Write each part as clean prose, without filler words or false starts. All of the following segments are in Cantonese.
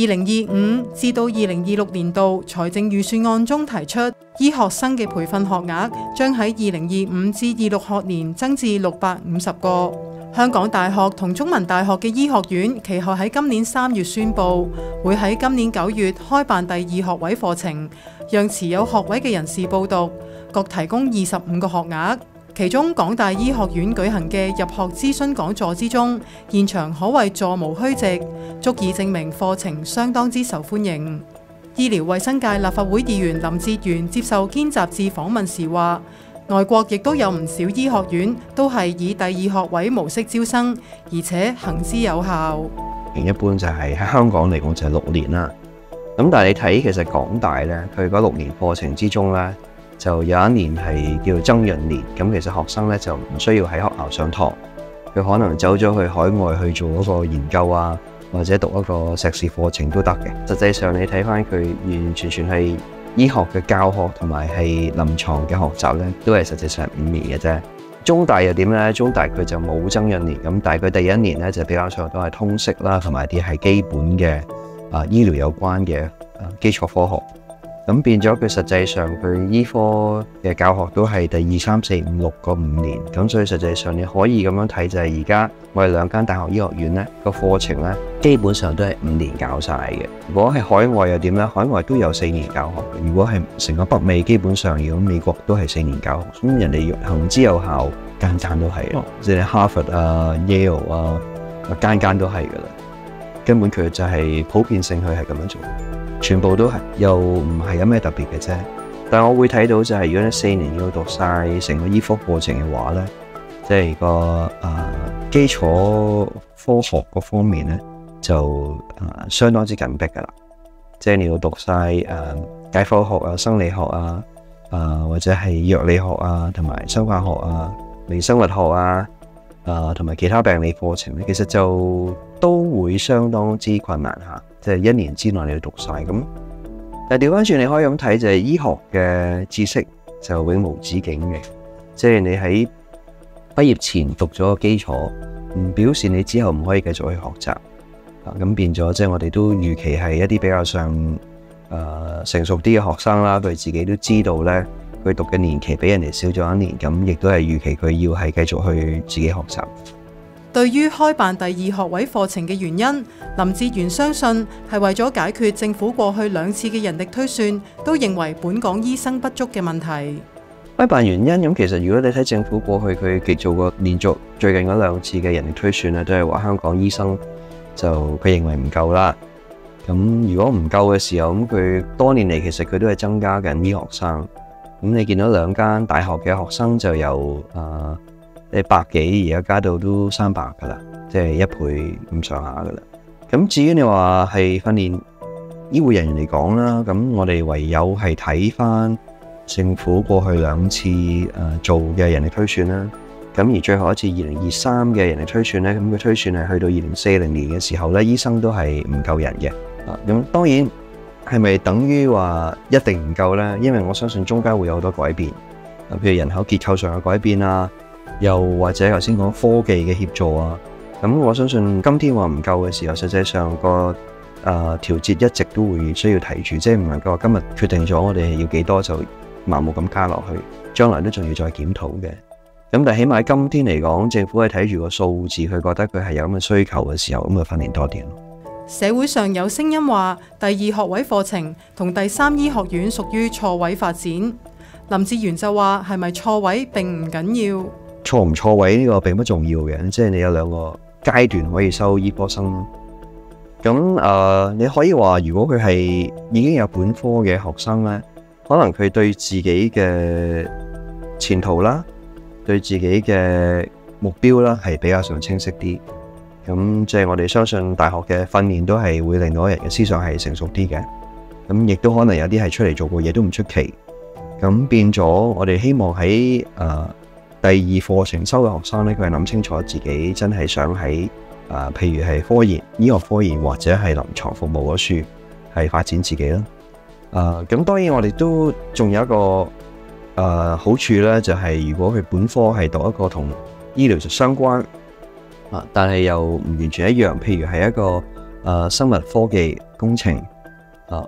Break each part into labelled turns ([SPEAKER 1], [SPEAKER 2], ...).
[SPEAKER 1] 2025至到2026年度財政預算案中提出，醫學生嘅培訓學額將喺2025至26學年增至650個。香港大學同中文大學嘅醫學院其後喺今年3月宣布，會喺今年9月開辦第2學位課程，讓持有學位嘅人士報讀，各提供25個學額。其中港大醫學院舉行嘅入學諮詢講座之中，現場可謂座無虛席，足以證明課程相當之受歡迎。醫療衛生界立法會議員林哲玄接受堅雜誌訪問時話，外國亦都有唔少醫學院都係以第2學位模式招生，而且行之有效。
[SPEAKER 2] 一般就係喺香港嚟講就係6年啦。咁但係你睇其實港大呢，佢嗰6年課程之中呢，就有一年係叫做增潤年。咁其實學生呢，就唔需要喺學校上堂，佢可能走咗去海外去做一個研究啊，或者讀一個碩士課程都得嘅。實際上你睇翻佢完完全全係醫學嘅教學同埋係臨床嘅學習呢，都係實際上5年嘅啫。中大又點呢？中大佢就冇增潤年，咁但係佢第1年呢，就比較上都係通識啦，同埋啲係基本嘅醫療有關嘅基礎科學。咁變咗佢實際上佢醫科嘅教學都係第2、3、4、5、6嗰5年。咁所以實際上你可以咁樣睇，就係而家我哋2間大學醫學院呢個課程呢，基本上都係5年教晒嘅。如果係海外又點呢？海外都有4年教學。如果係成個北美，基本上如果美國都係4年教學。咁人哋行之有效，間都係，即係哈佛啊、Yale 啊，間都係噶啦。根本佢就係普遍性，佢係咁樣做。全部都係，又唔係有咩特別嘅啫。但係我會睇到就係，如果你4年要讀晒成個醫科課程嘅話咧，即係個基礎科學嗰方面咧，就相當之緊迫噶啦。即係你要讀晒解剖學啊、生理學啊、或者係藥理學啊、同埋生化學啊、微生物學啊、同埋其他病理課程咧，其實就都會相當之困難嚇。即係1年之內你要讀晒咁，但係調翻轉你可以咁睇，就係醫學嘅知識就永無止境嘅。即係你喺畢業前讀咗個基礎，唔表示你之後唔可以繼續去學習。咁變咗，即係我哋都預期係一啲比較上成熟啲嘅學生啦，佢自己都知道咧，佢讀嘅年期比人哋少咗1年，咁亦都係預期佢要係繼續去自己學習。
[SPEAKER 1] 對於開辦第2學位課程嘅原因，林哲玄相信係為咗解決政府過去2次嘅人力推算都認為本港醫生不足嘅問題。
[SPEAKER 2] 開辦原因咁，其實如果你睇政府過去佢做過連續最近嗰2次嘅人力推算咧，都係話香港醫生就佢認為唔夠啦。咁如果唔夠嘅時候，咁佢多年嚟其實佢都係增加緊醫學生。咁你見到2間大學嘅學生就由100幾，而家加到都300噶啦，即係1倍咁上下噶啦。咁至於你話係訓練醫護人員嚟講啦，咁我哋唯有係睇翻政府過去2次做嘅人力推算啦。咁而最後一次2023嘅人力推算咧，咁佢推算係去到2040年嘅時候咧，醫生都係唔夠人嘅。咁當然係咪等於話一定唔夠咧？因為我相信中間會有好多改變，譬如人口結構上嘅改變啊。又或者頭先講科技嘅協助啊，咁我相信今天話唔夠嘅時候，實際上個調節一直都會需要提住，即係唔能夠話今日決定咗我哋係要幾多就盲目咁加落去，將來都仲要再檢討嘅。咁但係起碼喺今天嚟講，政府係睇住個數字，佢覺得佢係有咁嘅需求嘅時候，咁就訓練多啲咯。
[SPEAKER 1] 社會上有聲音話，第2學位課程同第3醫學院屬於錯位發展。林哲玄就話：係咪錯位並唔緊要。
[SPEAKER 2] 錯唔錯位呢個並不重要嘅，即係你有2個階段可以收醫科生。咁你可以話，如果佢係已經有本科嘅學生咧，可能佢對自己嘅前途啦，對自己嘅目標啦係比較上清晰啲。咁即係我哋相信大學嘅訓練都係會令到人嘅思想係成熟啲嘅。咁亦都可能有啲係出嚟做過嘢都唔出奇。咁變咗，我哋希望喺第2課程收嘅學生咧，佢係諗清楚自己真係想喺譬如係科研、醫學科研或者係臨床服務嗰處係發展自己啦。咁當然我哋都仲有一個好處咧，就係如果佢本科係讀一個同醫療相關但係又唔完全一樣，譬如係一個生物科技工程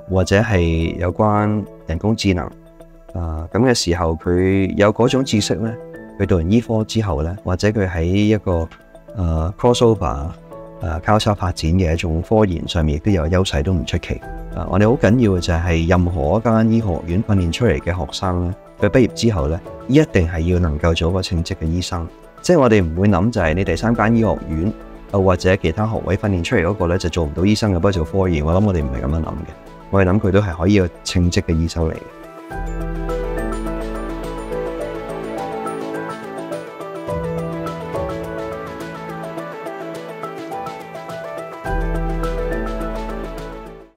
[SPEAKER 2] 或者係有關人工智能咁嘅時候，佢有嗰種知識呢，佢讀完醫科之後呢，或者佢喺一個crossover 交叉發展嘅一種科研上面亦都有優勢，都唔出奇。我哋好緊要嘅就係任何一間醫學院訓練出嚟嘅學生呢，佢畢業之後呢，一定係要能夠做一個稱職嘅醫生。即係我哋唔會諗就係你第三間醫學院或者其他學位訓練出嚟嗰個呢，就做唔到醫生嘅，不過做科研。我諗我哋唔係咁樣諗嘅，我哋諗佢都係可以有稱職嘅醫生嚟嘅。